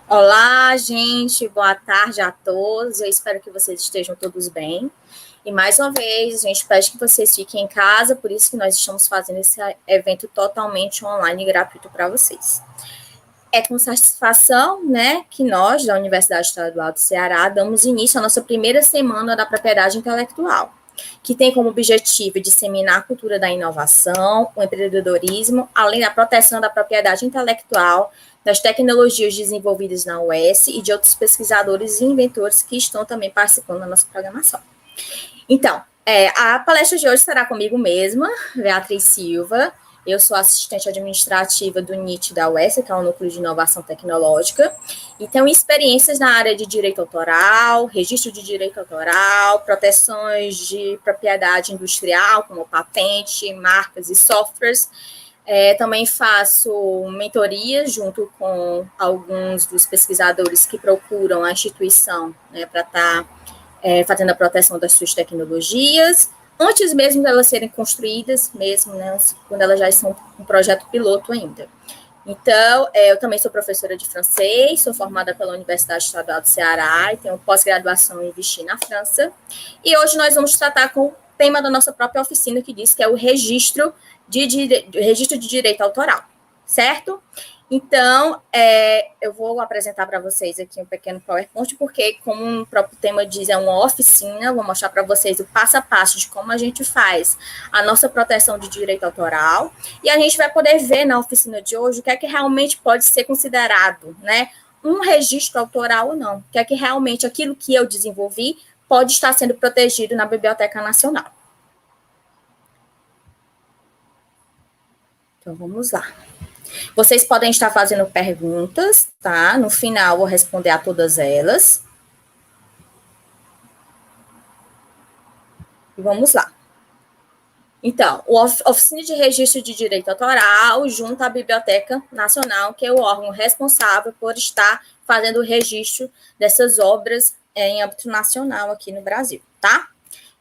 Olá, gente, boa tarde a todos. Eu espero que vocês estejam todos bem. E mais uma vez, a gente pede que vocês fiquem em casa, por isso que nós estamos fazendo esse evento totalmente online e gratuito para vocês. É com satisfação, né, que nós, da Universidade Estadual do Ceará, damos início à nossa primeira semana da propriedade intelectual, que tem como objetivo disseminar a cultura da inovação, o empreendedorismo, além da proteção da propriedade intelectual, das tecnologias desenvolvidas na UES e de outros pesquisadores e inventores que estão também participando da nossa programação. Então, a palestra de hoje será comigo mesma, Beatriz Silva. Eu sou assistente administrativa do NIT da UES, que é o Núcleo de Inovação Tecnológica, e tenho experiências na área de direito autoral, registro de direito autoral, proteções de propriedade industrial, como patente, marcas e softwares. Também faço mentoria junto com alguns dos pesquisadores que procuram a instituição, né, para estar fazendo a proteção das suas tecnologias, antes mesmo delas serem construídas, mesmo, né, quando elas já são um projeto piloto ainda. Então, eu também sou professora de francês, sou formada pela Universidade Estadual do Ceará e tenho pós-graduação em Vichy, na França. E hoje nós vamos tratar com o tema da nossa própria oficina, que diz que é o registro de direito autoral, certo? Então, eu vou apresentar para vocês aqui um pequeno PowerPoint, porque, como o próprio tema diz, é uma oficina, vou mostrar para vocês o passo a passo de como a gente faz a nossa proteção de direito autoral, e a gente vai poder ver na oficina de hoje o que é que realmente pode ser considerado, né, um registro autoral ou não, o que é que realmente aquilo que eu desenvolvi pode estar sendo protegido na Biblioteca Nacional. Então, vamos lá. Vocês podem estar fazendo perguntas, tá? No final, eu vou responder a todas elas. E vamos lá. Então, a Oficina de Registro de Direito Autoral junto à Biblioteca Nacional, que é o órgão responsável por estar fazendo o registro dessas obras em âmbito nacional aqui no Brasil, tá?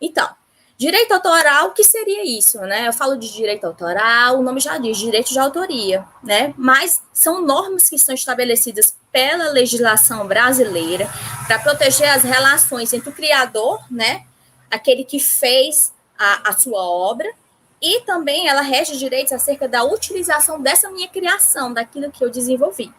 Então, direito autoral, o que seria isso, né? Eu falo de direito autoral, o nome já diz, direito de autoria, né? Mas são normas que são estabelecidas pela legislação brasileira para proteger as relações entre o criador, né? Aquele que fez a sua obra, e também ela rege direitos acerca da utilização dessa minha criação, daquilo que eu desenvolvi.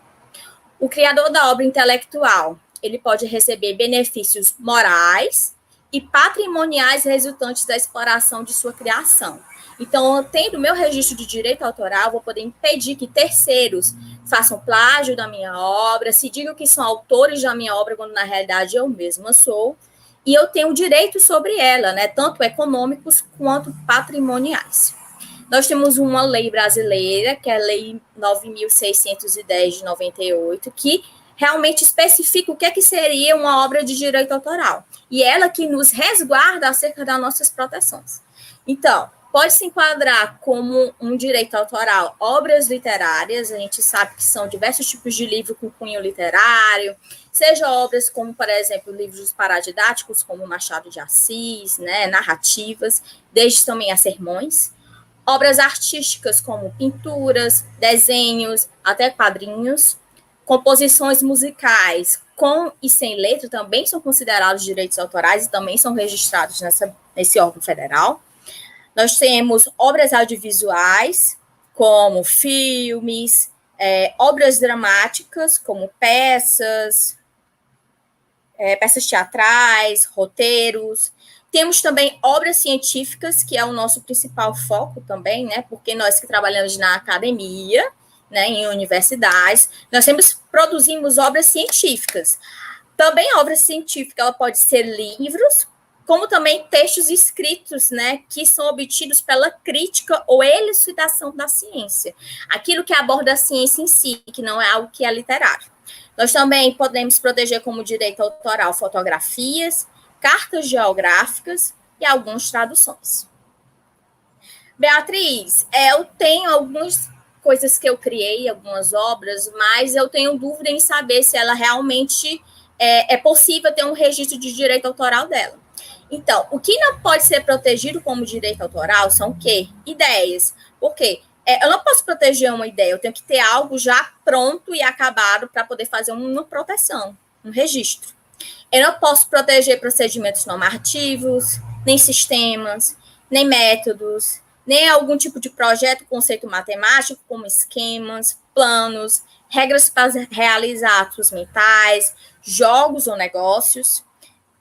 O criador da obra intelectual, ele pode receber benefícios morais e patrimoniais resultantes da exploração de sua criação. Então, tendo meu registro de direito autoral, vou poder impedir que terceiros façam plágio da minha obra, se digam que são autores da minha obra, quando na realidade eu mesma sou, e eu tenho direitos sobre ela, né, tanto econômicos quanto patrimoniais. Nós temos uma lei brasileira, que é a Lei 9.610 de 98, que realmente especifica o que é que seria uma obra de direito autoral. E ela que nos resguarda acerca das nossas proteções. Então, pode se enquadrar como um direito autoral obras literárias, a gente sabe que são diversos tipos de livro com cunho literário, seja obras como, por exemplo, livros paradidáticos, como Machado de Assis, né, narrativas, desde também a sermões, obras artísticas como pinturas, desenhos, até quadrinhos, composições musicais com e sem letra também são considerados direitos autorais e também são registrados nesse órgão federal. Nós temos obras audiovisuais, como filmes, obras dramáticas, como peças teatrais, roteiros. Temos também obras científicas, que é o nosso principal foco também, né? Porque nós que trabalhamos na academia, né, em universidades, nós sempre produzimos obras científicas. Também a obra científica ela pode ser livros, como também textos escritos, né, que são obtidos pela crítica ou elucidação da ciência. Aquilo que aborda a ciência em si, que não é algo que é literário. Nós também podemos proteger como direito autoral fotografias, cartas geográficas e algumas traduções. Beatriz, eu tenho algumas coisas que eu criei, algumas obras, mas eu tenho dúvida em saber se ela realmente é possível ter um registro de direito autoral dela. Então, o que não pode ser protegido como direito autoral são o quê? Ideias. Por quê? eu não posso proteger uma ideia, eu tenho que ter algo já pronto e acabado para poder fazer uma proteção, um registro. Eu não posso proteger procedimentos normativos, nem sistemas, nem métodos, nem algum tipo de projeto, conceito matemático, como esquemas, planos, regras para realizar atos mentais, jogos ou negócios,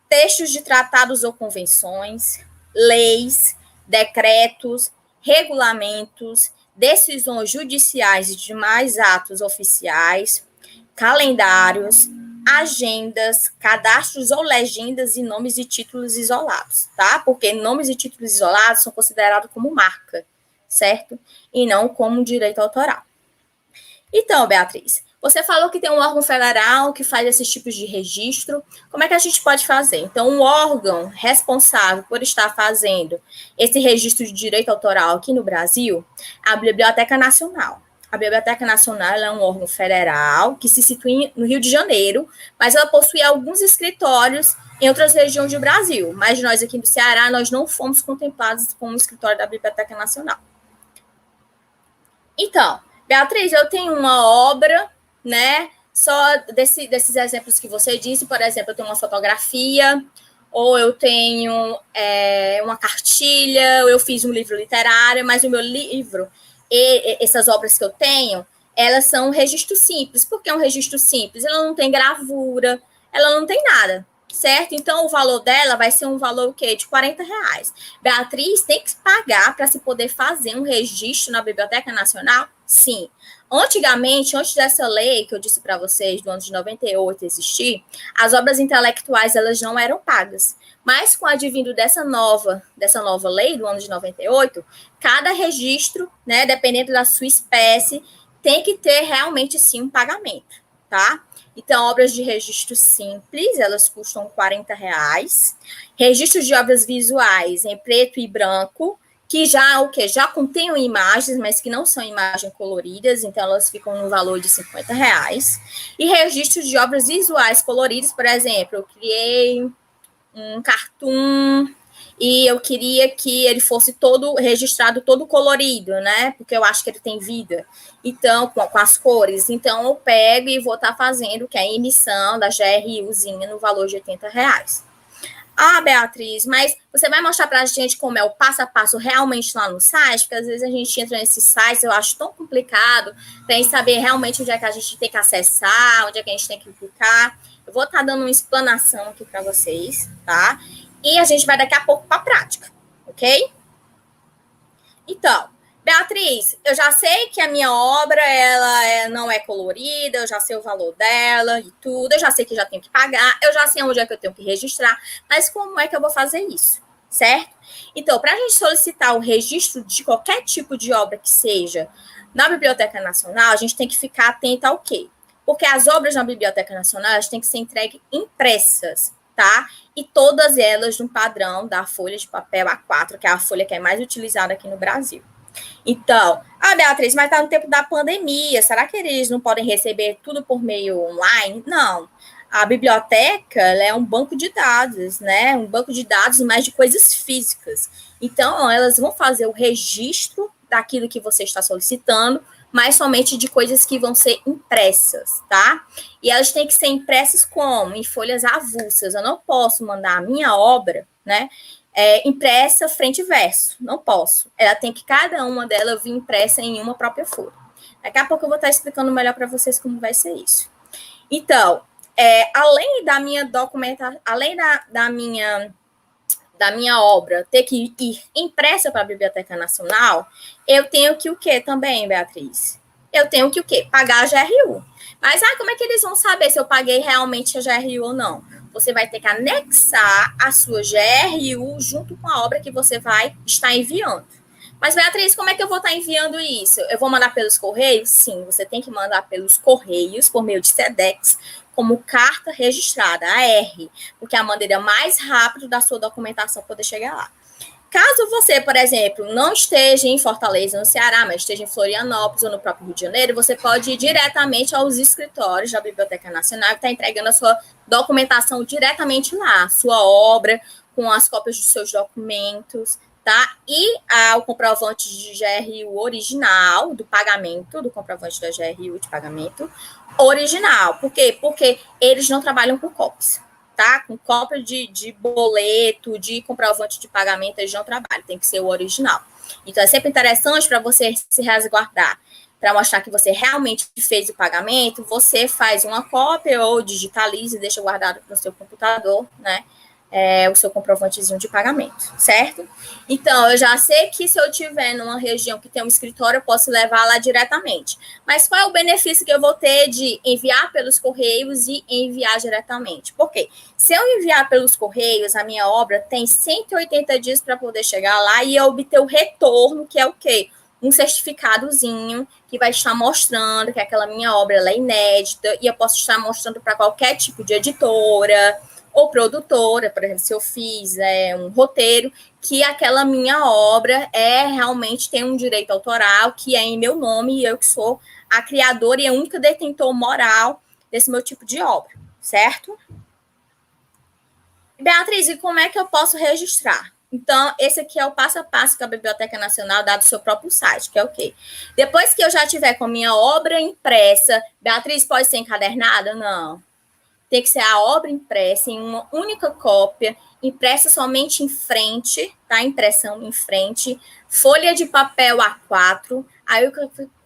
textos de tratados ou convenções, leis, decretos, regulamentos, decisões judiciais e demais atos oficiais, calendários, agendas, cadastros ou legendas e nomes e títulos isolados, tá? Porque nomes e títulos isolados são considerados como marca, certo? E não como direito autoral. Então, Beatriz, você falou que tem um órgão federal que faz esses tipos de registro. Como é que a gente pode fazer? Então, um órgão responsável por estar fazendo esse registro de direito autoral aqui no Brasil é a Biblioteca Nacional. A Biblioteca Nacional é um órgão federal que se situa no Rio de Janeiro, mas ela possui alguns escritórios em outras regiões do Brasil. Mas nós aqui do Ceará, nós não fomos contemplados com o escritório da Biblioteca Nacional. Então, Beatriz, eu tenho uma obra, né? Só desses exemplos que você disse, por exemplo, eu tenho uma fotografia, ou eu tenho uma cartilha, ou eu fiz um livro literário, mas o meu livro e essas obras que eu tenho, elas são um registro simples. Por que um registro simples? Ela não tem gravura, ela não tem nada, certo? Então, o valor dela vai ser um valor o quê? De R$40. Beatriz tem que pagar para se poder fazer um registro na Biblioteca Nacional? Sim. Antigamente, antes dessa lei que eu disse para vocês, do ano de 98 existir, as obras intelectuais elas não eram pagas. Mas com o advindo dessa nova lei do ano de 98, cada registro, né, dependendo da sua espécie, tem que ter realmente sim um pagamento, tá? Então, obras de registro simples, elas custam R$40. Registros de obras visuais em preto e branco, que já contêm imagens, mas que não são imagens coloridas, então elas ficam no valor de R$50. E registros de obras visuais coloridas, por exemplo, eu criei um cartoon e eu queria que ele fosse todo registrado, todo colorido, né? Porque eu acho que ele tem vida. Então, com as cores. Então, eu pego e vou estar fazendo, que é a emissão da GRUzinha no valor de R$80. Ah, Beatriz, mas você vai mostrar para a gente como é o passo a passo realmente lá no site? Porque às vezes a gente entra nesses sites, eu acho tão complicado para a gente saber realmente onde é que a gente tem que acessar, onde é que a gente tem que clicar. Eu vou estar dando uma explanação aqui para vocês, tá? E a gente vai daqui a pouco para a prática, ok? Então, Beatriz, eu já sei que a minha obra ela não é colorida, eu já sei o valor dela e tudo, eu já sei que já tenho que pagar, eu já sei onde é que eu tenho que registrar, mas como é que eu vou fazer isso, certo? Então, para a gente solicitar o registro de qualquer tipo de obra que seja na Biblioteca Nacional, a gente tem que ficar atento ao quê? Porque as obras na Biblioteca Nacional elas têm que ser entregues impressas, tá? E todas elas no padrão da folha de papel A4, que é a folha que é mais utilizada aqui no Brasil. Então, Beatriz, mas está no tempo da pandemia, será que eles não podem receber tudo por meio online? Não. A biblioteca ela é um banco de dados, né? Um banco de dados, mas de coisas físicas. Então, elas vão fazer o registro daquilo que você está solicitando, mas somente de coisas que vão ser impressas, tá? E elas têm que ser impressas como? Em folhas avulsas. Eu não posso mandar a minha obra, né? Impressa frente e verso. Não posso. Ela tem que, cada uma delas, vir impressa em uma própria folha. Daqui a pouco eu vou estar explicando melhor para vocês como vai ser isso. Então, além da minha documentação, além da minha obra ter que ir impressa para a Biblioteca Nacional, eu tenho que o quê também, Beatriz? Eu tenho que o quê? Pagar a GRU. Mas como é que eles vão saber se eu paguei realmente a GRU ou não? Você vai ter que anexar a sua GRU junto com a obra que você vai estar enviando. Mas, Beatriz, como é que eu vou estar enviando isso? Eu vou mandar pelos correios? Sim, você tem que mandar pelos correios, por meio de SEDEX, como carta registrada, AR, porque é a maneira mais rápida da sua documentação poder chegar lá. Caso você, por exemplo, não esteja em Fortaleza, no Ceará, mas esteja em Florianópolis ou no próprio Rio de Janeiro, você pode ir diretamente aos escritórios da Biblioteca Nacional e estar entregando a sua documentação diretamente lá, sua obra, com as cópias dos seus documentos, tá? E o comprovante de GRU original, do pagamento, do comprovante da GRU de pagamento original. Por quê? Porque eles não trabalham com cópias, tá? Com cópia de boleto, de comprovante de pagamento, eles não trabalham, tem que ser o original. Então, é sempre interessante para você se resguardar, para mostrar que você realmente fez o pagamento, você faz uma cópia ou digitaliza e deixa guardado no seu computador, né? O seu comprovantezinho de pagamento, certo? Então, eu já sei que se eu tiver numa região que tem um escritório, eu posso levar lá diretamente. Mas qual é o benefício que eu vou ter de enviar pelos correios e enviar diretamente? Por quê? Se eu enviar pelos correios, a minha obra tem 180 dias para poder chegar lá e obter o retorno, que é o quê? Um certificadozinho que vai estar mostrando que aquela minha obra ela é inédita e eu posso estar mostrando para qualquer tipo de editora ou produtora, por exemplo, se eu fiz um roteiro, que aquela minha obra realmente tem um direito autoral, que é em meu nome, e eu que sou a criadora e a única detentor moral desse meu tipo de obra, certo? Beatriz, e como é que eu posso registrar? Então, esse aqui é o passo a passo que a Biblioteca Nacional dá do seu próprio site, que é o quê? Depois que eu já tiver com a minha obra impressa, Beatriz, pode ser encadernada? Não. Tem que ser a obra impressa em uma única cópia, impressa somente em frente, tá? Impressão em frente, folha de papel A4. Aí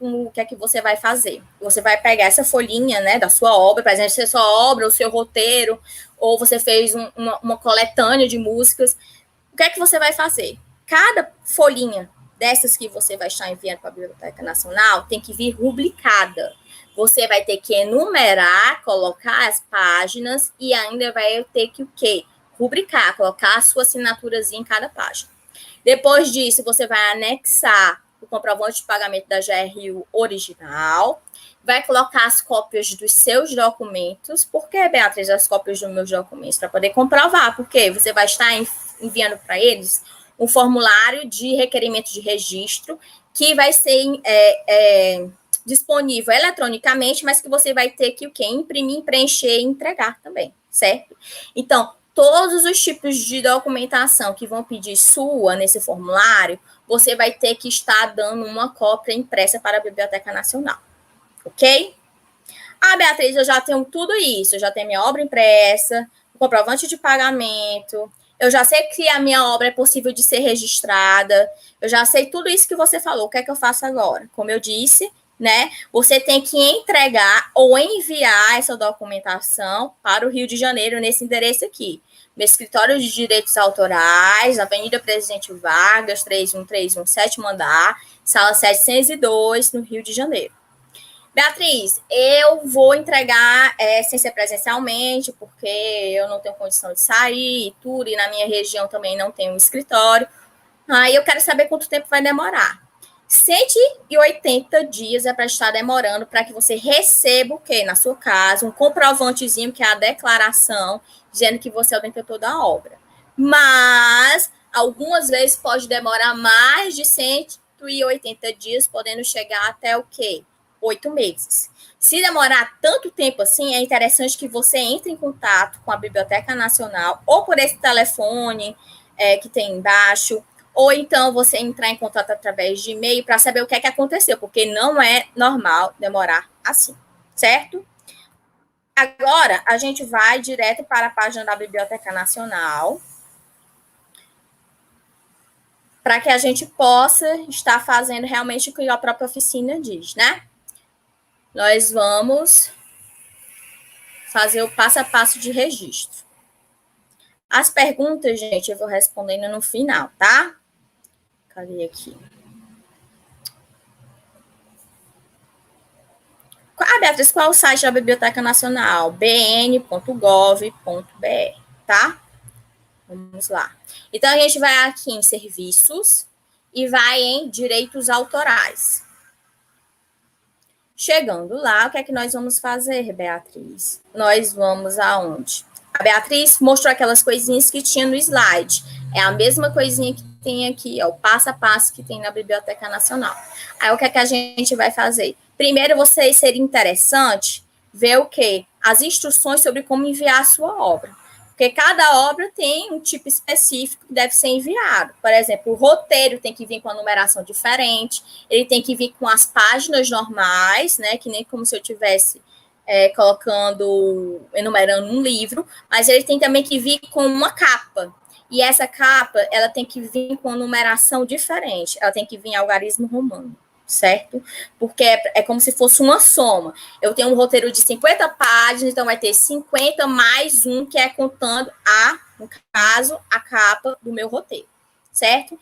o que é que você vai fazer? Você vai pegar essa folhinha, né, da sua obra, por exemplo, se é sua obra, o seu roteiro, ou você fez uma coletânea de músicas. O que é que você vai fazer? Cada folhinha dessas que você vai estar enviando para a Biblioteca Nacional tem que vir rubricada. Você vai ter que enumerar, colocar as páginas e ainda vai ter que o quê? Rubricar, colocar a sua assinaturazinha em cada página. Depois disso, você vai anexar o comprovante de pagamento da GRU original, vai colocar as cópias dos seus documentos. Por que, Beatriz, as cópias dos meus documentos? Para poder comprovar, porque você vai estar enviando para eles um formulário de requerimento de registro que vai ser disponível eletronicamente, mas que você vai ter que o quê? Imprimir, preencher e entregar também, certo? Então, todos os tipos de documentação que vão pedir sua nesse formulário, você vai ter que estar dando uma cópia impressa para a Biblioteca Nacional, ok? Beatriz, eu já tenho tudo isso, eu já tenho minha obra impressa, o comprovante de pagamento, eu já sei que a minha obra é possível de ser registrada, eu já sei tudo isso que você falou, o que é que eu faço agora? Como eu disse, né? Você tem que entregar ou enviar essa documentação para o Rio de Janeiro nesse endereço aqui. Meu escritório de direitos autorais, Avenida Presidente Vargas, 3131, sétimo andar, sala 702, no Rio de Janeiro. Beatriz, eu vou entregar sem ser presencialmente, porque eu não tenho condição de sair e tudo, e na minha região também não tem um escritório. Aí eu quero saber quanto tempo vai demorar. 180 dias é para estar demorando para que você receba o quê? Na sua casa, um comprovantezinho, que é a declaração, dizendo que você é o detentor da obra. Mas, algumas vezes pode demorar mais de 180 dias, podendo chegar até o quê? 8 meses. Se demorar tanto tempo assim, é interessante que você entre em contato com a Biblioteca Nacional, ou por esse telefone que tem embaixo, ou então você entrar em contato através de e-mail para saber o que é que aconteceu, porque não é normal demorar assim, certo? Agora, a gente vai direto para a página da Biblioteca Nacional, para que a gente possa estar fazendo realmente o que a própria oficina diz, né? Nós vamos fazer o passo a passo de registro. As perguntas, gente, eu vou respondendo no final, tá? Cadê aqui? Beatriz, qual é o site da Biblioteca Nacional? bn.gov.br, tá? Vamos lá. Então, a gente vai aqui em serviços e vai em direitos autorais. Chegando lá, o que é que nós vamos fazer, Beatriz? Nós vamos aonde? A Beatriz mostrou aquelas coisinhas que tinha no slide. É a mesma coisinha que tem aqui, ó, o passo a passo que tem na Biblioteca Nacional. Aí, o que é que a gente vai fazer? Primeiro, seria interessante ver o quê? As instruções sobre como enviar a sua obra. Porque cada obra tem um tipo específico que deve ser enviado. Por exemplo, o roteiro tem que vir com a numeração diferente, ele tem que vir com as páginas normais, né? Que nem como se eu tivesse enumerando um livro, mas ele tem também que vir com uma capa. E essa capa, ela tem que vir com uma numeração diferente, ela tem que vir em algarismo romano, certo? Porque é como se fosse uma soma. Eu tenho um roteiro de 50 páginas, então vai ter 50 mais um, que é contando no caso, a capa do meu roteiro, certo?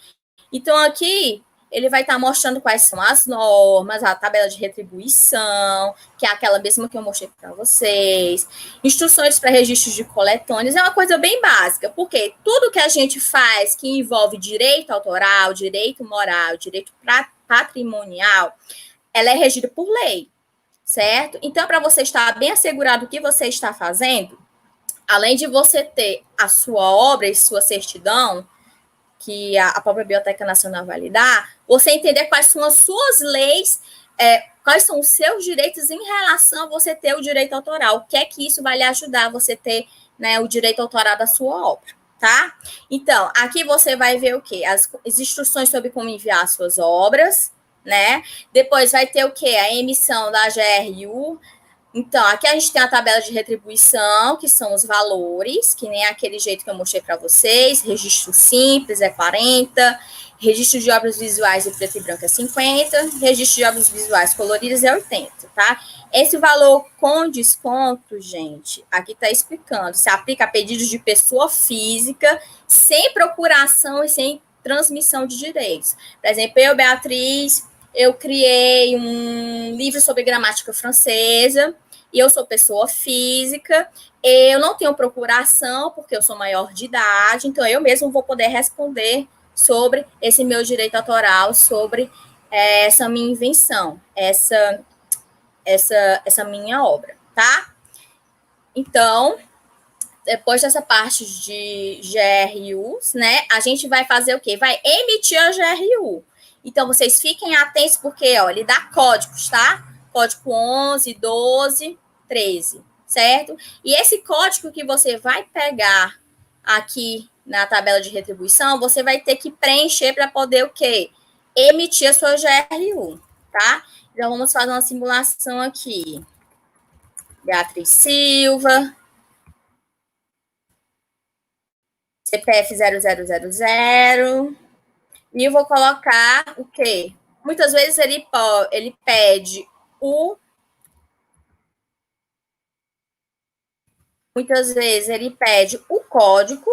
Então, aqui, ele vai estar mostrando quais são as normas, a tabela de retribuição, que é aquela mesma que eu mostrei para vocês, instruções para registros de coletâneas, é uma coisa bem básica, porque tudo que a gente faz que envolve direito autoral, direito moral, direito patrimonial, ela é regida por lei, certo? Então, para você estar bem assegurado do que você está fazendo, além de você ter a sua obra e sua certidão, que a própria Biblioteca Nacional vai lhe dar, você entender quais são as suas leis, quais são os seus direitos em relação a você ter o direito autoral. O que é que isso vai lhe ajudar a você ter, né, o direito autoral da sua obra, tá? Então, aqui você vai ver o quê? As instruções sobre como enviar suas obras, né? Depois vai ter o quê? A emissão da GRU. Então, aqui a gente tem a tabela de retribuição, que são os valores, que nem aquele jeito que eu mostrei para vocês. Registro simples é 40, registro de obras visuais em preto e branco é 50, registro de obras visuais coloridas é 80, tá? Esse valor com desconto, gente, aqui está explicando, se aplica a pedidos de pessoa física, sem procuração e sem transmissão de direitos. Por exemplo, eu, Beatriz, eu criei um livro sobre gramática francesa, e eu sou pessoa física, eu não tenho procuração, porque eu sou maior de idade, então eu mesmo vou poder responder sobre esse meu direito autoral, sobre essa minha invenção, essa minha obra, tá? Então, depois dessa parte de GRUs, né, a gente vai fazer o quê? Vai emitir a GRU. Então, vocês fiquem atentos, porque, ó, ele dá códigos, tá? Código 11, 12, 13, certo? E esse código que você vai pegar aqui na tabela de retribuição, você vai ter que preencher para poder o quê? Emitir a sua GRU, tá? Então, vamos fazer uma simulação aqui. Beatriz Silva, CPF 0000, e eu vou colocar o quê? Muitas vezes ele pede o... Muitas vezes ele pede o código,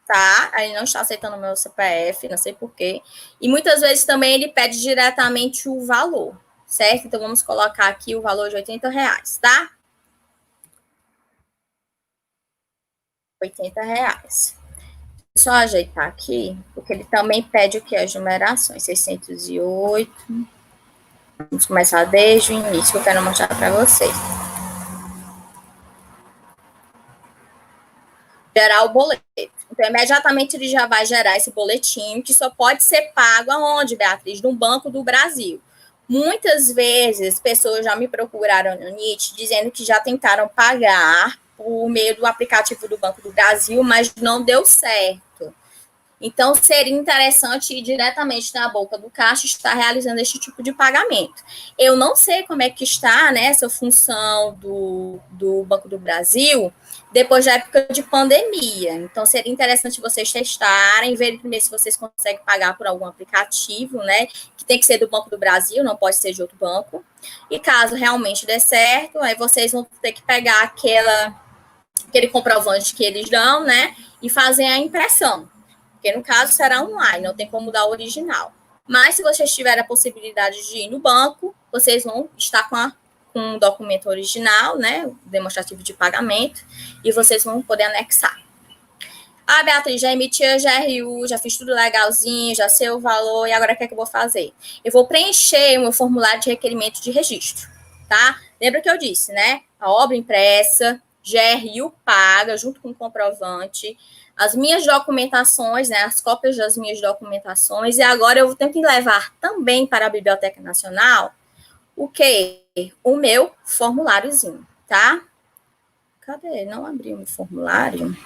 tá? Aí não está aceitando o meu CPF, não sei porquê. E muitas vezes também ele pede diretamente o valor, certo? Então, vamos colocar aqui o valor de R$80, tá? R$80. Só ajeitar aqui, porque ele também pede o que? As numerações. 608. Vamos começar desde o início, que eu quero mostrar para vocês. Gerar o boleto. Então, imediatamente ele já vai gerar esse boletim, que só pode ser pago aonde, Beatriz? No Banco do Brasil. Muitas vezes, pessoas já me procuraram no NIT, dizendo que já tentaram pagar por meio do aplicativo do Banco do Brasil, mas não deu certo. Então, seria interessante ir diretamente na boca do caixa e estar realizando esse tipo de pagamento. Eu não sei como é que está, né, essa função do Banco do Brasil depois da época de pandemia. Então, seria interessante vocês testarem, verem primeiro se vocês conseguem pagar por algum aplicativo, né, que tem que ser do Banco do Brasil, não pode ser de outro banco. E caso realmente dê certo, aí vocês vão ter que pegar aquele comprovante que eles dão, né, e fazer a impressão. Porque, no caso, será online, não tem como mudar o original. Mas, se vocês tiverem a possibilidade de ir no banco, vocês vão estar com um documento original, né, demonstrativo de pagamento, e vocês vão poder anexar. Ah, Beatriz, já emiti a GRU, já fiz tudo legalzinho, já sei o valor, e agora o que é que eu vou fazer? Eu vou preencher o meu formulário de requerimento de registro, tá? Lembra que eu disse, né? A obra impressa, GRU paga, junto com o comprovante, as minhas documentações, né, as cópias das minhas documentações, e agora eu tenho que levar também para a Biblioteca Nacional o quê? O meu formuláriozinho, tá? Cadê? Não abri o meu formulário.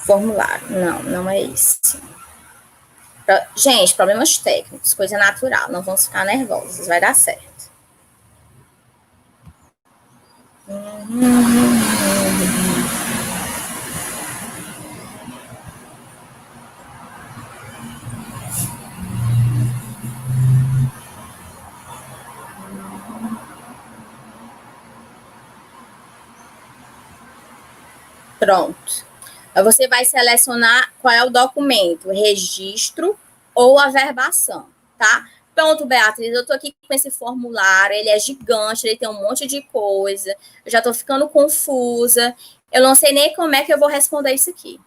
Formulário. Não, não é esse. Gente, problemas técnicos, coisa natural. Não vamos ficar nervosos, vai dar certo. Pronto. Você vai selecionar qual é o documento, registro ou averbação, tá? Pronto, Beatriz, eu tô aqui com esse formulário, ele é gigante, ele tem um monte de coisa, eu já tô ficando confusa, eu não sei nem como é que eu vou responder isso aqui.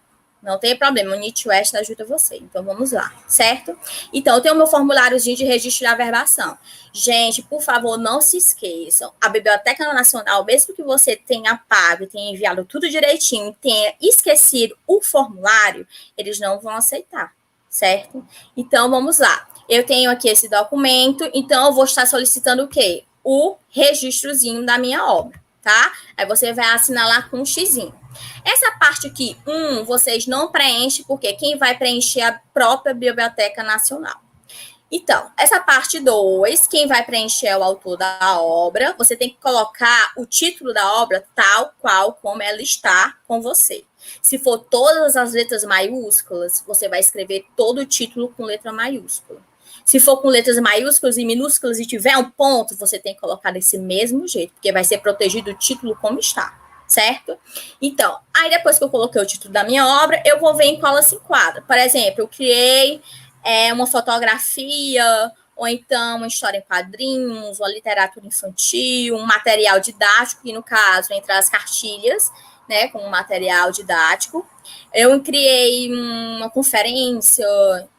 Não tem problema, o NITWest ajuda você. Então, vamos lá, certo? Então, eu tenho o meu formuláriozinho de registro de averbação. Gente, por favor, não se esqueçam. A Biblioteca Nacional, mesmo que você tenha pago e tenha enviado tudo direitinho e tenha esquecido o formulário, eles não vão aceitar, certo? Então, vamos lá. Eu tenho aqui esse documento, então eu vou estar solicitando o quê? O registrozinho da minha obra, tá? Aí você vai assinalar com um xizinho. Essa parte aqui, vocês não preenchem, porque quem vai preencher é a própria Biblioteca Nacional. Então, essa parte 2, quem vai preencher é o autor da obra. Você tem que colocar o título da obra tal qual como ela está com você. Se for todas as letras maiúsculas, você vai escrever todo o título com letra maiúscula. Se for com letras maiúsculas e minúsculas e tiver um ponto, você tem que colocar desse mesmo jeito, porque vai ser protegido o título como está, certo? Então, aí depois que eu coloquei o título da minha obra, eu vou ver em qual ela se enquadra. Por exemplo, eu criei uma fotografia, ou então uma história em quadrinhos, uma literatura infantil, um material didático, que no caso, entre as cartilhas, né, com um material didático. Eu criei uma conferência,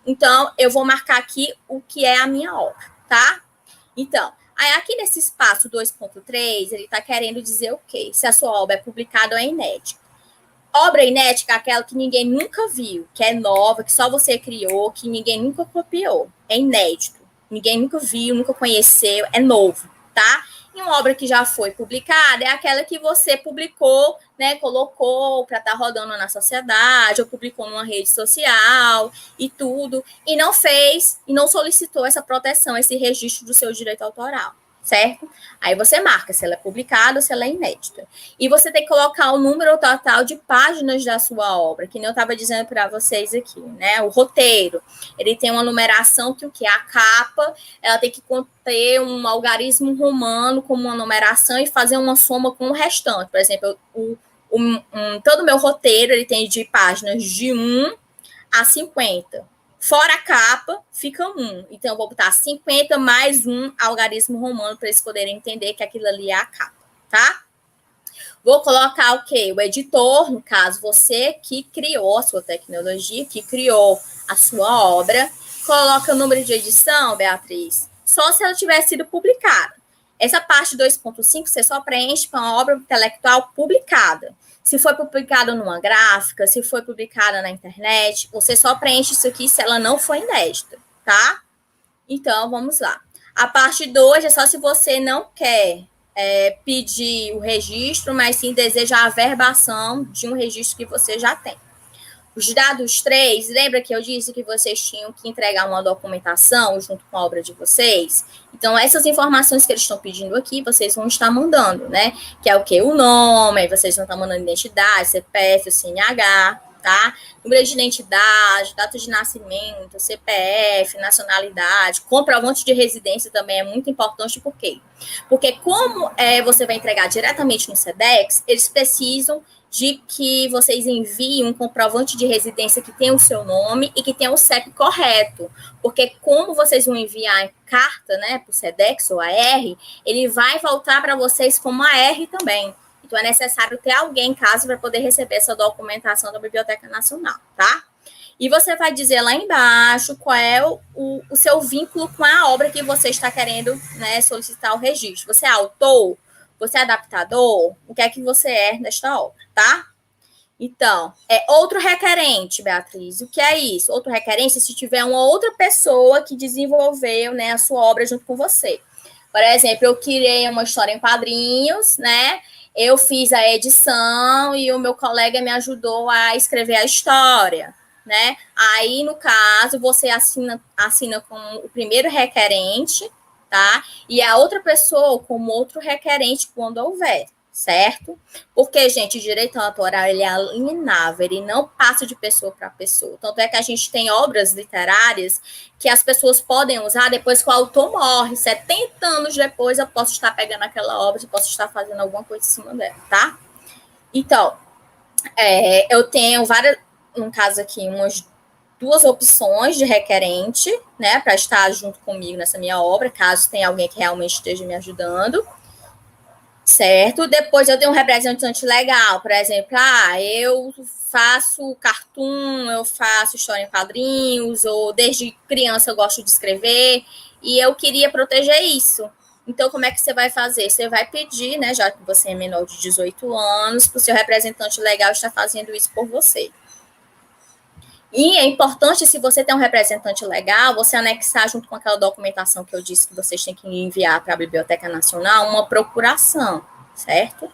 então eu vou marcar aqui o que é a minha obra, tá? Então, aí aqui nesse espaço 2.3, ele está querendo dizer o quê? Se a sua obra é publicada ou é inédita. Obra inédita é aquela que ninguém nunca viu, que é nova, que só você criou, que ninguém nunca copiou. É inédito. Ninguém nunca viu, nunca conheceu, é novo, tá? E uma obra que já foi publicada é aquela que você publicou, né, colocou para estar rodando na sociedade, ou publicou numa rede social e tudo, e não fez, e não solicitou essa proteção, esse registro do seu direito autoral, certo? Aí você marca se ela é publicada ou se ela é inédita. E você tem que colocar o número total de páginas da sua obra, que nem eu estava dizendo para vocês aqui, né? O roteiro, ele tem uma numeração que o que? A capa, ela tem que conter um algarismo romano como uma numeração e fazer uma soma com o restante. Por exemplo, todo o meu roteiro, ele tem de páginas de 1 a 50. Fora a capa, fica 1. Então, eu vou botar 50 mais 1 algarismo romano para eles poderem entender que aquilo ali é a capa, tá? Vou colocar o quê? O editor, no caso, você que criou a sua tecnologia, que criou a sua obra. Coloca o número de edição, Beatriz, só se ela tiver sido publicada. Essa parte 2.5 você só preenche com a obra intelectual publicada. Se foi publicado numa gráfica, se foi publicada na internet, você só preenche isso aqui se ela não for inédita, tá? Então, vamos lá. A parte 2 é só se você não quer pedir o registro, mas sim deseja a averbação de um registro que você já tem. Os dados 3, lembra que eu disse que vocês tinham que entregar uma documentação junto com a obra de vocês? Então, essas informações que eles estão pedindo aqui, vocês vão estar mandando, né? Que é o quê? O nome, aí vocês vão estar mandando identidade, CPF, o CNH, tá? Número de identidade, data de nascimento, CPF, nacionalidade, comprovante de residência também é muito importante, por quê? Porque como você vai entregar diretamente no SEDEX, eles precisam de que vocês enviem um comprovante de residência que tenha o seu nome e que tenha o CEP correto. Porque como vocês vão enviar em carta, né, para o SEDEX ou AR, ele vai voltar para vocês como AR também. Então, é necessário ter alguém em casa para poder receber essa documentação da Biblioteca Nacional, tá? E você vai dizer lá embaixo qual é o seu vínculo com a obra que você está querendo, né, solicitar o registro. Você é autor? Você é adaptador? O que é que você é nesta obra, tá? Então, outro requerente, Beatriz. O que é isso? Outro requerente se tiver uma outra pessoa que desenvolveu, né, a sua obra junto com você. Por exemplo, eu criei uma história em quadrinhos, né? eu fiz a edição e o meu colega me ajudou a escrever a história, né? Aí, no caso, você assina com o primeiro requerente, tá? E a outra pessoa como outro requerente quando houver, certo? Porque, gente, o direito autoral, ele é alienável, ele não passa de pessoa para pessoa. Tanto é que a gente tem obras literárias que as pessoas podem usar depois que o autor morre. 70 anos depois eu posso estar pegando aquela obra e posso estar fazendo alguma coisa em cima dela, tá? Então, eu tenho várias, no caso aqui, umas 2 opções de requerente, né, para estar junto comigo nessa minha obra, caso tenha alguém que realmente esteja me ajudando, certo? Depois eu tenho um representante legal, por exemplo, eu faço cartoon, eu faço história em quadrinhos, ou desde criança eu gosto de escrever, e eu queria proteger isso. Então, como é que você vai fazer? Você vai pedir, né, já que você é menor de 18 anos, para o seu representante legal estar fazendo isso por você. E é importante, se você tem um representante legal, você anexar junto com aquela documentação que eu disse que vocês têm que enviar para a Biblioteca Nacional uma procuração, certo?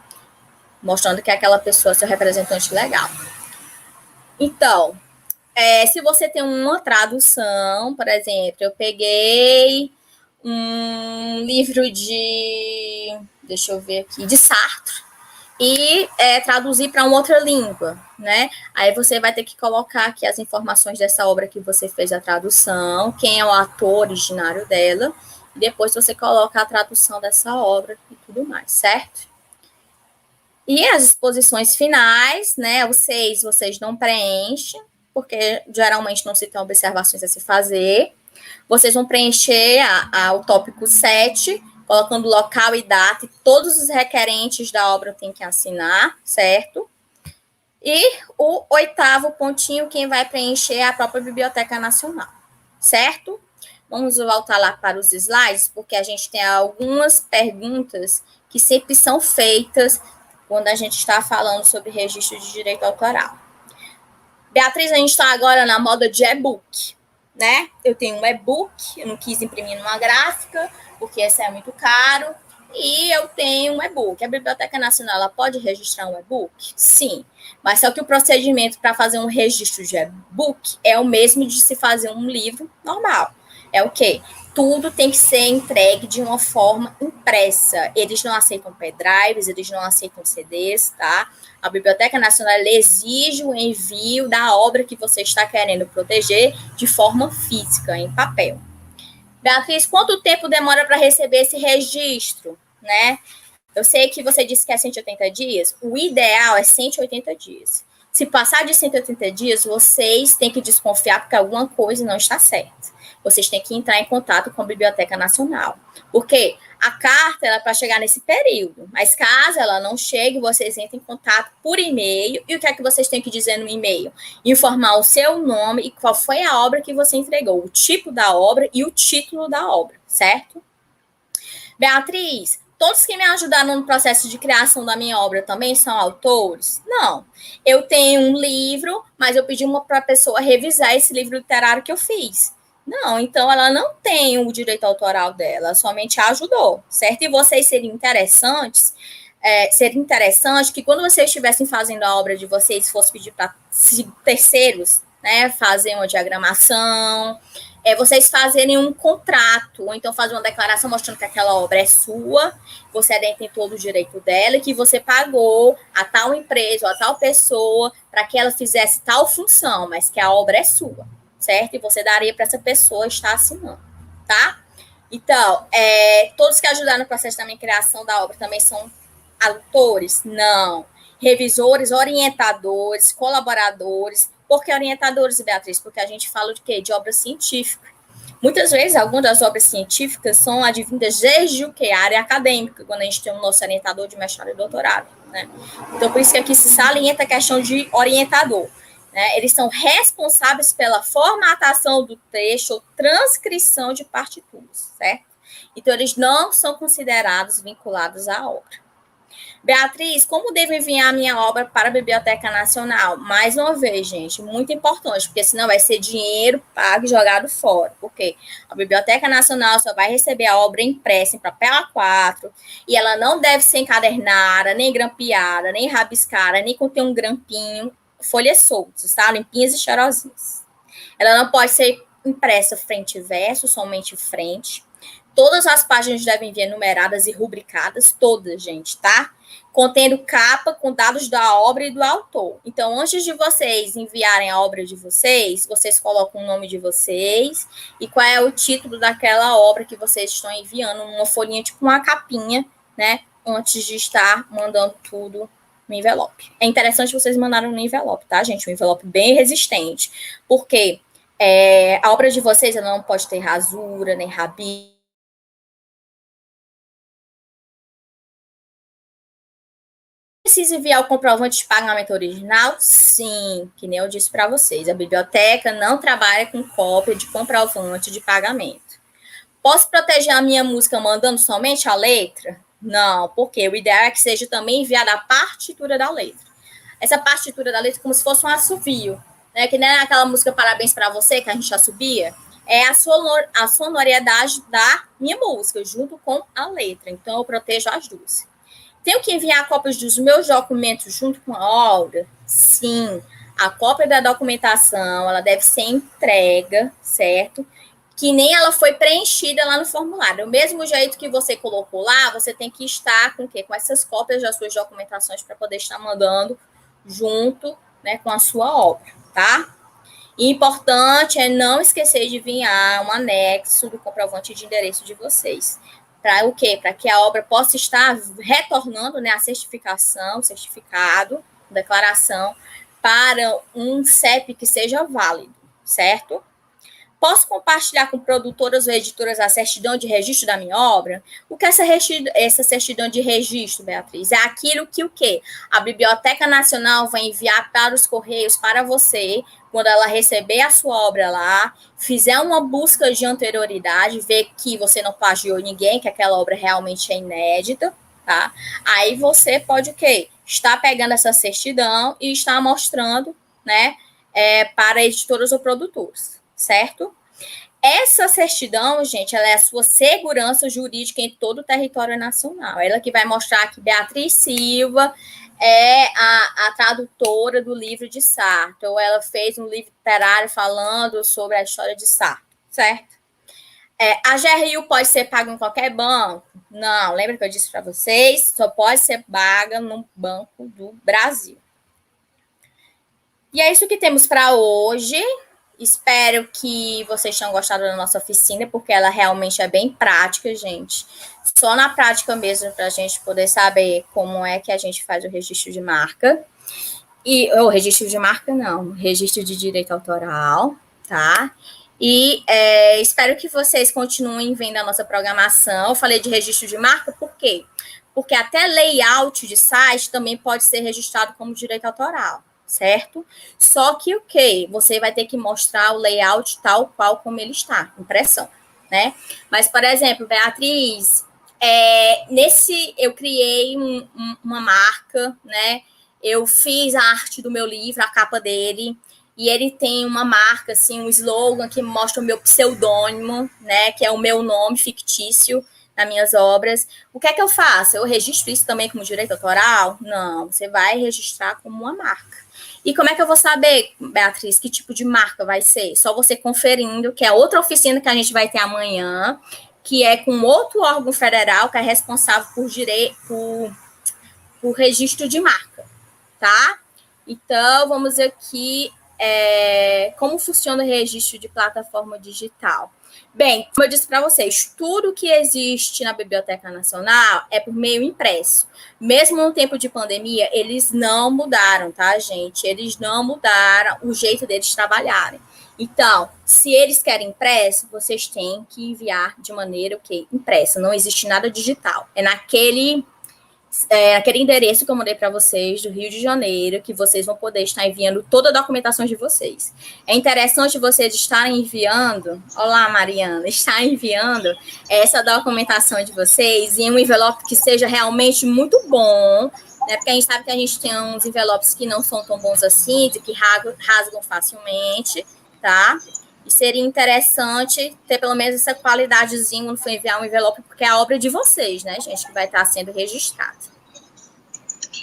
Mostrando que aquela pessoa é seu representante legal. Então, se você tem uma tradução, por exemplo, eu peguei um livro deixa eu ver aqui, de Sartre, e traduzir para uma outra língua, né? Aí você vai ter que colocar aqui as informações dessa obra que você fez a tradução, quem é o ator originário dela, e depois você coloca a tradução dessa obra e tudo mais, certo? E as exposições finais, né? O 6 vocês não preenchem, porque geralmente não se tem observações a se fazer. Vocês vão preencher o tópico 7, colocando local e data, e todos os requerentes da obra têm que assinar, certo? E o 8º pontinho, quem vai preencher é a própria Biblioteca Nacional, certo? Vamos voltar lá para os slides, porque a gente tem algumas perguntas que sempre são feitas quando a gente está falando sobre registro de direito autoral. Beatriz, a gente está agora na moda de e-book, né? Eu tenho um e-book, eu não quis imprimir numa gráfica, porque esse é muito caro, e eu tenho um e-book. A Biblioteca Nacional, ela pode registrar um e-book? Sim, mas só que o procedimento para fazer um registro de e-book é o mesmo de se fazer um livro normal. É o quê? Tudo tem que ser entregue de uma forma impressa. Eles não aceitam pendrives, eles não aceitam CDs, tá? A Biblioteca Nacional exige o envio da obra que você está querendo proteger de forma física, em papel. Beatriz, quanto tempo demora para receber esse registro, né? Eu sei que você disse que é 180 dias, o ideal é 180 dias. Se passar de 180 dias, vocês têm que desconfiar porque alguma coisa não está certa. Vocês têm que entrar em contato com a Biblioteca Nacional. Porque a carta é para chegar nesse período, mas caso ela não chegue, vocês entrem em contato por e-mail. E o que é que vocês têm que dizer no e-mail? Informar o seu nome e qual foi a obra que você entregou, o tipo da obra e o título da obra, certo? Beatriz, todos que me ajudaram no processo de criação da minha obra também são autores? Não. Eu tenho um livro, mas eu pedi para a pessoa revisar esse livro literário que eu fiz. Não, então ela não tem o direito autoral dela, somente ajudou, certo? E vocês seriam interessantes, seria interessante que quando vocês estivessem fazendo a obra de vocês, fosse pedir para terceiros, né, fazer uma diagramação, vocês fazerem um contrato, ou então fazer uma declaração mostrando que aquela obra é sua, você tem todo o direito dela, e que você pagou a tal empresa ou a tal pessoa para que ela fizesse tal função, mas que a obra é sua, certo? E você daria para essa pessoa estar assinando, tá? Então, todos que ajudaram no processo da minha criação da obra também são autores? Não. Revisores, orientadores, colaboradores. Por que orientadores, Beatriz? Porque a gente fala de quê? De obra científica. Muitas vezes, algumas das obras científicas são advindas desde o quê? A área acadêmica, quando a gente tem o nosso orientador de mestrado e doutorado, né? Então, por isso que aqui se salienta a questão de orientador, né? Eles são responsáveis pela formatação do texto ou transcrição de partituras, certo? Então, eles não são considerados vinculados à obra. Beatriz, como devo enviar minha obra para a Biblioteca Nacional? Mais uma vez, gente, muito importante, porque senão vai ser dinheiro pago e jogado fora. Porque a Biblioteca Nacional só vai receber a obra impressa em papel A4 e ela não deve ser encadernada, nem grampeada, nem rabiscada, nem conter um grampinho, folhas soltas, tá? Limpinhas e cheirosinhas. Ela não pode ser impressa frente e verso, somente frente. Todas as páginas devem vir numeradas e rubricadas, todas, gente, tá? Contendo capa com dados da obra e do autor. Então, antes de vocês enviarem a obra de vocês, vocês colocam o nome de vocês e qual é o título daquela obra que vocês estão enviando, numa folhinha, tipo uma capinha, né? Antes de estar mandando tudo no envelope. É interessante vocês mandarem no envelope, tá, gente? Um envelope bem resistente. Porque a obra de vocês ela não pode ter rasura, nem rabisco. Precisa enviar o comprovante de pagamento original? Sim, que nem eu disse para vocês. A biblioteca não trabalha com cópia de comprovante de pagamento. Posso proteger a minha música mandando somente a letra? Não, porque o ideal é que seja também enviada a partitura da letra. Essa partitura da letra é como se fosse um assovio, né? Que nem aquela música Parabéns para Você, que a gente já subia. É a sonoridade da minha música, junto com a letra. Então, eu protejo as duas. Tenho que enviar cópias dos meus documentos junto com a obra? Sim. A cópia da documentação, ela deve ser entrega, certo? Que nem ela foi preenchida lá no formulário. Do mesmo jeito que você colocou lá, você tem que estar com o quê? Com essas cópias das suas documentações para poder estar mandando junto, né, com a sua obra, tá? E importante é não esquecer de enviar um anexo do comprovante de endereço de vocês. Para o quê? Para que a obra possa estar retornando, né, a certificação, certificado, declaração, para um CEP que seja válido, certo? Posso compartilhar com produtoras ou editoras a certidão de registro da minha obra? O que é essa certidão de registro, Beatriz? É aquilo que o quê? A Biblioteca Nacional vai enviar para os Correios para você, quando ela receber a sua obra lá, fizer uma busca de anterioridade, ver que você não plagiou ninguém, que aquela obra realmente é inédita, tá? Aí você pode o quê? Estar pegando essa certidão e estar mostrando, né, para editoras ou produtores, certo? Essa certidão, gente, ela é a sua segurança jurídica em todo o território nacional. Ela que vai mostrar que Beatriz Silva é a tradutora do livro de Sartre, ou ela fez um livro literário falando sobre a história de Sartre, certo? A GRU pode ser paga em qualquer banco? Não, lembra que eu disse para vocês? Só pode ser paga no Banco do Brasil. E é isso que temos para hoje. Espero que vocês tenham gostado da nossa oficina, porque ela realmente é bem prática, gente. Só na prática mesmo, para a gente poder saber como é que a gente faz o registro de marca. O registro de marca, não, registro de direito autoral, tá? E espero que vocês continuem vendo a nossa programação. Eu falei de registro de marca, por quê? Porque até layout de site também pode ser registrado como direito autoral, certo? Só que o quê? Você vai ter que mostrar o layout tal qual como ele está, impressão, né? Mas, por exemplo, Beatriz, eu criei uma marca, né? Eu fiz a arte do meu livro, a capa dele, e ele tem uma marca, assim, um slogan que mostra o meu pseudônimo, né? Que é o meu nome fictício nas minhas obras. O que é que eu faço? Eu registro isso também como direito autoral? Não, você vai registrar como uma marca. E como é que eu vou saber, Beatriz, que tipo de marca vai ser? Só você conferindo, que é outra oficina que a gente vai ter amanhã, que é com outro órgão federal que é responsável por registro de marca, tá? Então, vamos aqui como funciona o registro de plataforma digital. Bem, como eu disse para vocês, tudo que existe na Biblioteca Nacional é por meio impresso. Mesmo no tempo de pandemia, eles não mudaram, tá, gente? Eles não mudaram o jeito deles trabalharem. Então, se eles querem impresso, vocês têm que enviar de maneira impressa. Não existe nada digital. É naquele aquele endereço que eu mandei para vocês, do Rio de Janeiro, que vocês vão poder estar enviando toda a documentação de vocês. É interessante vocês estarem enviando, olá, Mariana, estar enviando essa documentação de vocês em um envelope que seja realmente muito bom, né? Porque a gente sabe que a gente tem uns envelopes que não são tão bons assim, que rasgam facilmente, tá? E seria interessante ter pelo menos essa qualidadezinha quando for enviar um envelope, porque é a obra de vocês, né, gente, que vai estar sendo registrada.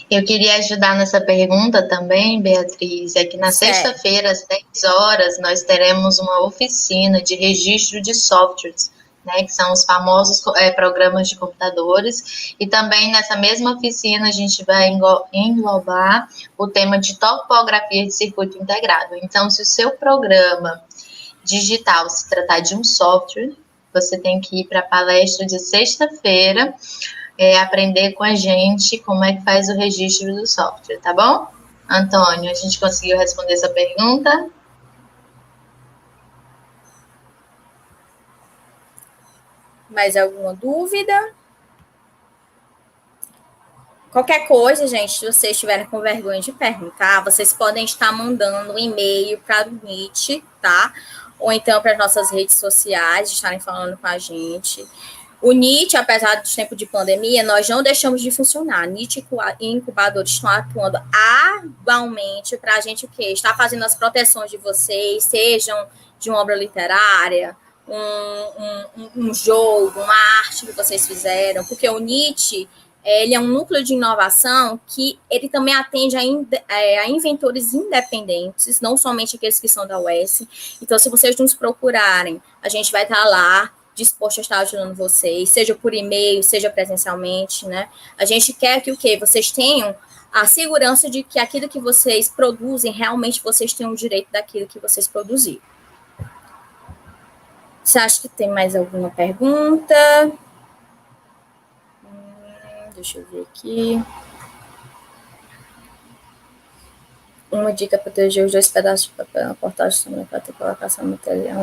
Eu queria ajudar nessa pergunta também, Beatriz, é que na sexta-feira, às 10 horas, nós teremos uma oficina de registro de softwares, né, que são os famosos programas de computadores, e também nessa mesma oficina a gente vai englobar o tema de topografia de circuito integrado. Então, se o seu programa digital se tratar de um software, você tem que ir para a palestra de sexta-feira, aprender com a gente como é que faz o registro do software, tá bom? Antônio, a gente conseguiu responder essa pergunta? Mais alguma dúvida? Qualquer coisa, gente, se vocês estiverem com vergonha de perguntar, vocês podem estar mandando um e-mail para o Meet, tá? Ou então para as nossas redes sociais, estarem falando com a gente. O NIT, apesar do tempo de pandemia, nós não deixamos de funcionar. NIT e incubadores estão atuando arduamente para a gente o quê? Estar fazendo as proteções de vocês, sejam de uma obra literária, um jogo, uma arte que vocês fizeram, porque o NIT ele é um núcleo de inovação que ele também atende a inventores independentes, não somente aqueles que são da UES. Então, se vocês nos procurarem, a gente vai estar lá disposto a estar ajudando vocês, seja por e-mail, seja presencialmente, né? A gente quer que o quê? Vocês tenham a segurança de que aquilo que vocês produzem, realmente vocês tenham o direito daquilo que vocês produziram. Você acha que tem mais alguma pergunta? Deixa eu ver aqui. Uma dica para proteger os 2 pedaços de papel na portagem também para ter colocação material.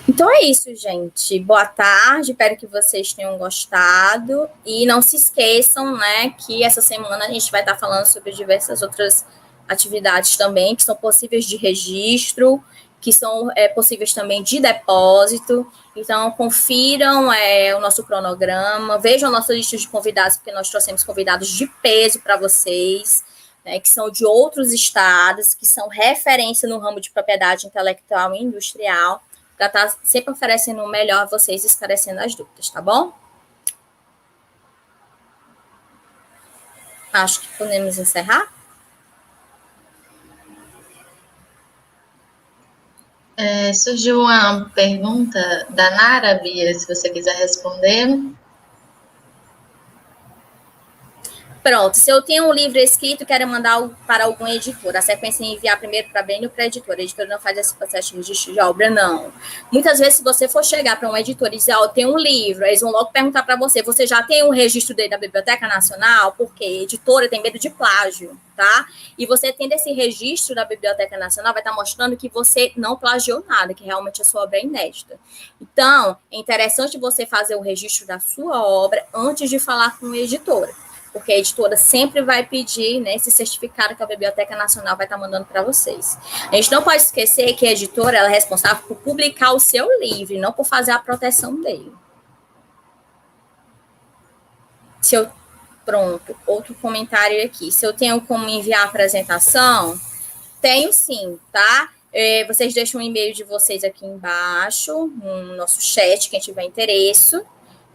Então é isso, gente. Boa tarde, espero que vocês tenham gostado. E não se esqueçam, né, que essa semana a gente vai estar falando sobre diversas outras atividades também, que são possíveis de registro, que são possíveis também de depósito. Então, confiram o nosso cronograma, vejam a nossa lista de convidados, porque nós trouxemos convidados de peso para vocês, né, que são de outros estados, que são referência no ramo de propriedade intelectual e industrial, para estar sempre oferecendo o melhor a vocês, esclarecendo as dúvidas, tá bom? Acho que podemos encerrar. Surgiu uma pergunta da Nara, Bia, se você quiser responder. Pronto, se eu tenho um livro escrito, quero mandar para algum editor. A sequência é enviar primeiro para a Breno ou para a editora. A editora não faz esse processo de registro de obra, não. Muitas vezes, se você for chegar para um editor e dizer, eu tenho um livro, eles vão logo perguntar para você já tem um registro dele da Biblioteca Nacional? Porque a editora tem medo de plágio, tá? E você tendo esse registro da Biblioteca Nacional, vai estar mostrando que você não plagiou nada, que realmente a sua obra é inédita. Então, é interessante você fazer o registro da sua obra antes de falar com a editora, porque a editora sempre vai pedir, né, esse certificado que a Biblioteca Nacional vai estar mandando para vocês. A gente não pode esquecer que a editora ela é responsável por publicar o seu livro, não por fazer a proteção dele. Pronto, outro comentário aqui. Se eu tenho como enviar a apresentação, tenho sim, tá? Vocês deixam o e-mail de vocês aqui embaixo, no nosso chat, quem tiver interesse,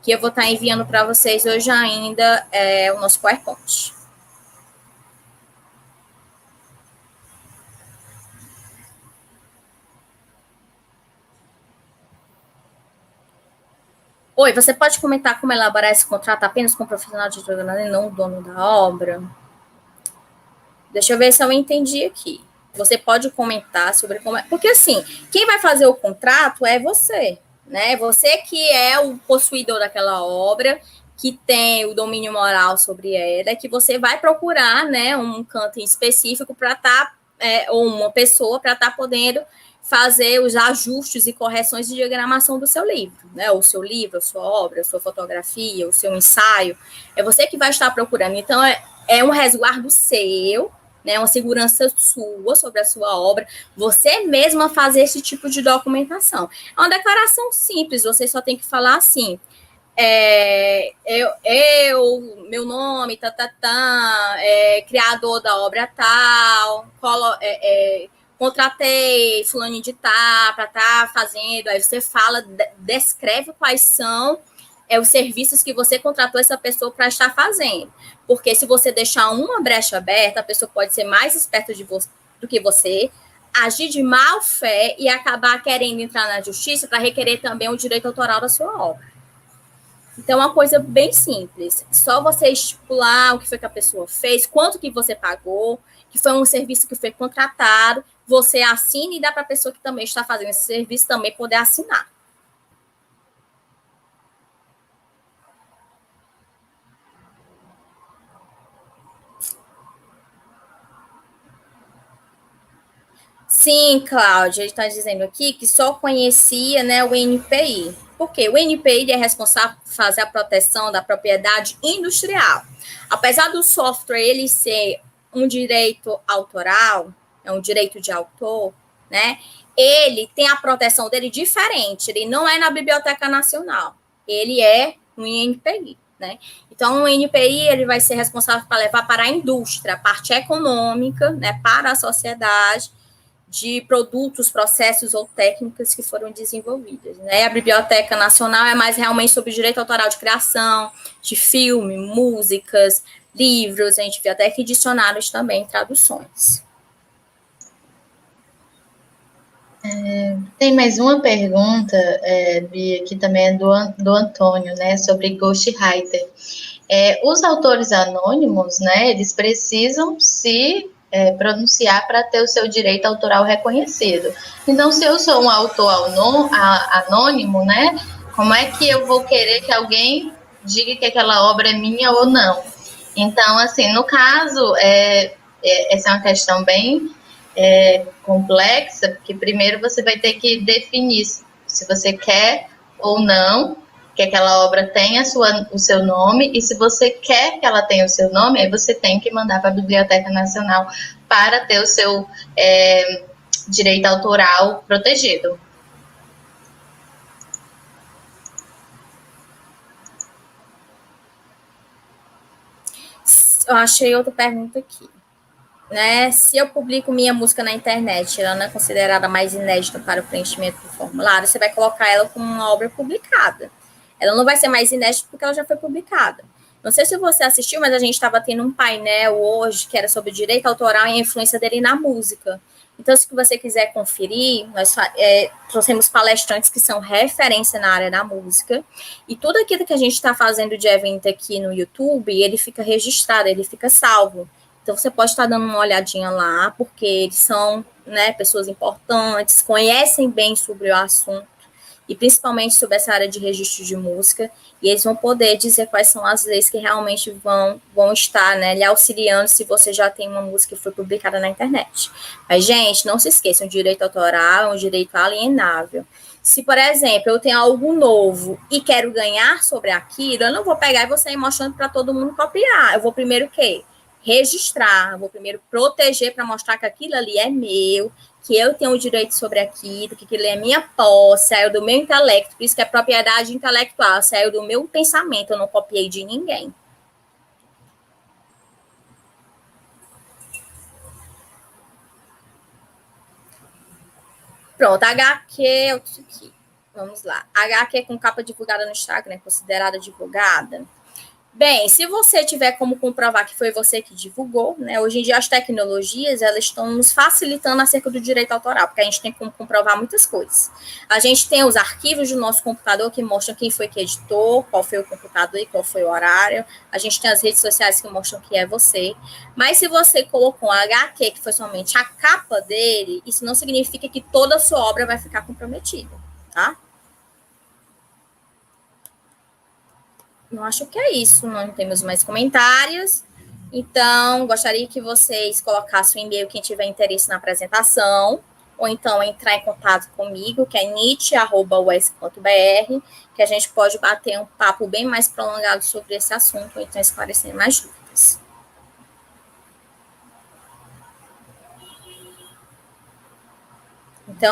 que eu vou estar enviando para vocês hoje ainda o nosso PowerPoint. Oi, você pode comentar como elaborar esse contrato apenas com o profissional de jornalismo e não o dono da obra? Deixa eu ver se eu entendi aqui. Você pode comentar sobre como é... Porque, assim, quem vai fazer o contrato é você, né? Você que é o possuidor daquela obra, que tem o domínio moral sobre ela, que você vai procurar, né, um canto específico para estar, ou uma pessoa para estar podendo fazer os ajustes e correções de diagramação do seu livro, né? O seu livro, a sua obra, a sua fotografia, o seu ensaio. É você que vai estar procurando. Então, é um resguardo seu, né? Uma segurança sua sobre a sua obra. Você mesma fazer esse tipo de documentação. É uma declaração simples, você só tem que falar assim. Meu nome, criador da obra tal, contratei fulano de tal para estar fazendo, aí você fala, descreve quais são os serviços que você contratou essa pessoa para estar fazendo. Porque se você deixar uma brecha aberta, a pessoa pode ser mais esperta do que você, agir de má fé e acabar querendo entrar na justiça para requerer também o direito autoral da sua obra. Então, é uma coisa bem simples. Só você estipular o que foi que a pessoa fez, quanto que você pagou, que foi um serviço que foi contratado, você assina e dá para a pessoa que também está fazendo esse serviço também poder assinar. Sim, Cláudia, ele está dizendo aqui que só conhecia, né, o NPI. Por quê? O NPI é responsável por fazer a proteção da propriedade industrial. Apesar do software ele ser um direito autoral, é um direito de autor, né? Ele tem a proteção dele diferente. Ele não é na Biblioteca Nacional. Ele é no INPI, né? Então, o INPI ele vai ser responsável para levar para a indústria, a parte econômica, né, para a sociedade, de produtos, processos ou técnicas que foram desenvolvidas, né? A Biblioteca Nacional é mais realmente sobre direito autoral de criação, de filme, músicas, livros, a gente vê até que dicionários também, traduções. Tem mais uma pergunta, Bia, que também é do Antônio, né, sobre ghostwriter. Os autores anônimos, né, eles precisam se pronunciar para ter o seu direito autoral reconhecido. Então, se eu sou um autor anônimo, né, como é que eu vou querer que alguém diga que aquela obra é minha ou não? Então, assim, no caso, essa é uma questão bem complexa, porque primeiro você vai ter que definir se você quer ou não que aquela obra tenha o seu nome, e se você quer que ela tenha o seu nome, aí você tem que mandar para a Biblioteca Nacional para ter o seu direito autoral protegido. Eu achei outra pergunta aqui. Né? Se eu publico minha música na internet, ela não é considerada mais inédita para o preenchimento do formulário, você vai colocar ela como uma obra publicada. Ela não vai ser mais inédita porque ela já foi publicada. Não sei se você assistiu, mas a gente estava tendo um painel hoje que era sobre direito autoral e a influência dele na música. Então, se você quiser conferir, nós trouxemos palestrantes que são referência na área da música, e tudo aquilo que a gente está fazendo de evento aqui no YouTube, ele fica registrado, ele fica salvo. Então, você pode estar dando uma olhadinha lá, porque eles são, né, pessoas importantes, conhecem bem sobre o assunto, e principalmente sobre essa área de registro de música, e eles vão poder dizer quais são as leis que realmente vão estar, né, lhe auxiliando se você já tem uma música que foi publicada na internet. Mas, gente, não se esqueçam, o direito autoral é um direito alienável. Se, por exemplo, eu tenho algo novo e quero ganhar sobre aquilo, eu não vou pegar e vou sair mostrando para todo mundo copiar. Eu vou primeiro o quê? Registrar, eu vou primeiro proteger para mostrar que aquilo ali é meu, que eu tenho o direito sobre aquilo, que aquilo é minha posse, saiu do meu intelecto, por isso que é propriedade intelectual, saiu do meu pensamento, eu não copiei de ninguém. Pronto, HQ, aqui. Vamos lá. HQ com capa divulgada no Instagram, considerada divulgada. Bem, se você tiver como comprovar que foi você que divulgou, né? Hoje em dia as tecnologias elas estão nos facilitando acerca do direito autoral, porque a gente tem como comprovar muitas coisas. A gente tem os arquivos do nosso computador que mostram quem foi que editou, qual foi o computador e qual foi o horário. A gente tem as redes sociais que mostram que é você. Mas se você colocou um HQ que foi somente a capa dele, isso não significa que toda a sua obra vai ficar comprometida, tá? Não acho que é isso, não temos mais comentários. Então, gostaria que vocês colocassem o e-mail quem tiver interesse na apresentação. ou então entrar em contato comigo, que é nit@ues.br, que a gente pode bater um papo bem mais prolongado sobre esse assunto, ou então esclarecer mais dúvidas.